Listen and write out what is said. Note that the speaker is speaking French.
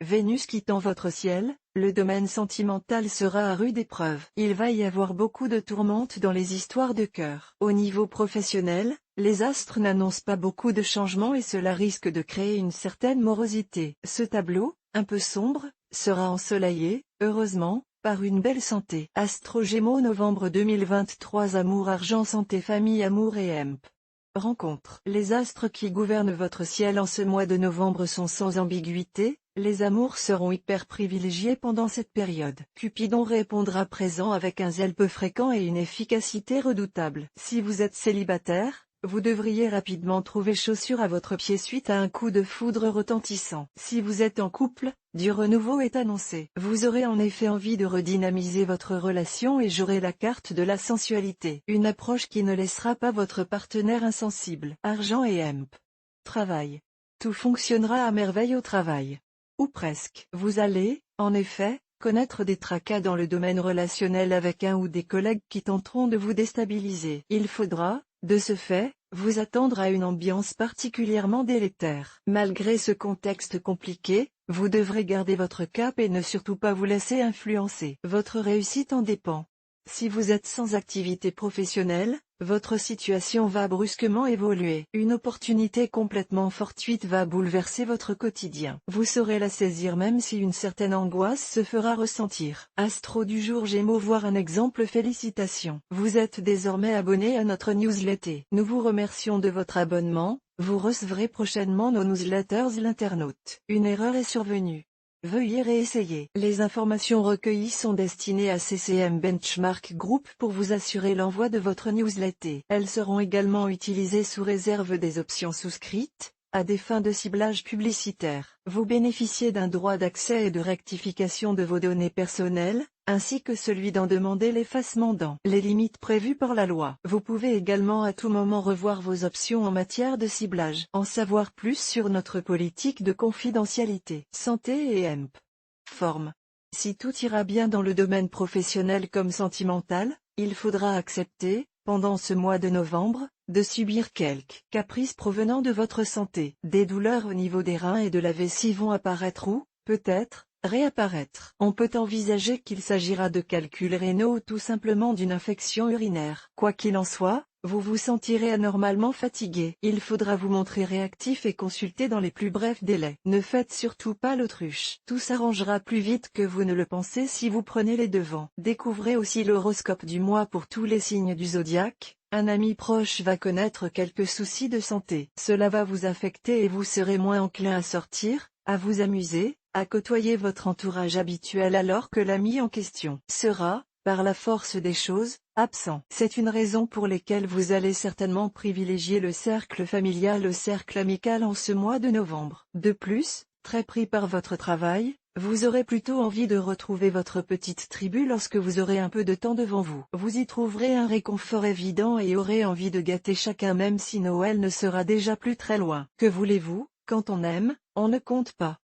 Vénus quittant votre ciel, le domaine sentimental sera à rude épreuve. Il va y avoir beaucoup de tourmentes dans les histoires de cœur. Au niveau professionnel, les astres n'annoncent pas beaucoup de changements et cela risque de créer une certaine morosité. Ce tableau, un peu sombre, sera ensoleillé, heureusement, par une belle santé. Astro Gémeaux novembre 2023. Amour, argent, santé, famille, amour et emp. Rencontre. Les astres qui gouvernent votre ciel en ce mois de novembre sont sans ambiguïté, les amours seront hyper privilégiés pendant cette période. Cupidon répondra présent avec un zèle peu fréquent et une efficacité redoutable. Si vous êtes célibataire, vous devriez rapidement trouver chaussure à votre pied suite à un coup de foudre retentissant. Si vous êtes en couple, du renouveau est annoncé. Vous aurez en effet envie de redynamiser votre relation et jouerez la carte de la sensualité. Une approche qui ne laissera pas votre partenaire insensible. Argent et emp. Travail. Tout fonctionnera à merveille au travail. Ou presque. Vous allez, en effet, connaître des tracas dans le domaine relationnel avec un ou des collègues qui tenteront de vous déstabiliser. Il faudra, de ce fait, vous attendre à une ambiance particulièrement délétère. Malgré ce contexte compliqué, vous devrez garder votre cap et ne surtout pas vous laisser influencer. Votre réussite en dépend. Si vous êtes sans activité professionnelle, votre situation va brusquement évoluer. Une opportunité complètement fortuite va bouleverser votre quotidien. Vous saurez la saisir même si une certaine angoisse se fera ressentir. Astro du jour Gémeaux, voir un exemple. Félicitations. Vous êtes désormais abonné à notre newsletter. Nous vous remercions de votre abonnement. Vous recevrez prochainement nos newsletters. L'internaute. Une erreur est survenue. Veuillez réessayer. Les informations recueillies sont destinées à CCM Benchmark Group pour vous assurer l'envoi de votre newsletter. Elles seront également utilisées sous réserve des options souscrites, à des fins de ciblage publicitaire. Vous bénéficiez d'un droit d'accès et de rectification de vos données personnelles, ainsi que celui d'en demander l'effacement dans les limites prévues par la loi. Vous pouvez également à tout moment revoir vos options en matière de ciblage. En savoir plus sur notre politique de confidentialité. Santé et emp. Forme. Si tout ira bien dans le domaine professionnel comme sentimental, il faudra accepter, pendant ce mois de novembre, de subir quelques caprices provenant de votre santé. Des douleurs au niveau des reins et de la vessie vont apparaître ou, peut-être, réapparaître. On peut envisager qu'il s'agira de calculs rénaux ou tout simplement d'une infection urinaire. Quoi qu'il en soit, vous vous sentirez anormalement fatigué. Il faudra vous montrer réactif et consulter dans les plus brefs délais. Ne faites surtout pas l'autruche. Tout s'arrangera plus vite que vous ne le pensez si vous prenez les devants. Découvrez aussi l'horoscope du mois pour tous les signes du zodiaque. Un ami proche va connaître quelques soucis de santé. Cela va vous affecter et vous serez moins enclin à sortir, à vous amuser, à côtoyer votre entourage habituel alors que l'ami en question sera, par la force des choses, absent. C'est une raison pour laquelle vous allez certainement privilégier le cercle familial au cercle amical en ce mois de novembre. De plus, très pris par votre travail, vous aurez plutôt envie de retrouver votre petite tribu lorsque vous aurez un peu de temps devant vous. Vous y trouverez un réconfort évident et aurez envie de gâter chacun même si Noël ne sera déjà plus très loin. Que voulez-vous, quand on aime, on ne compte pas.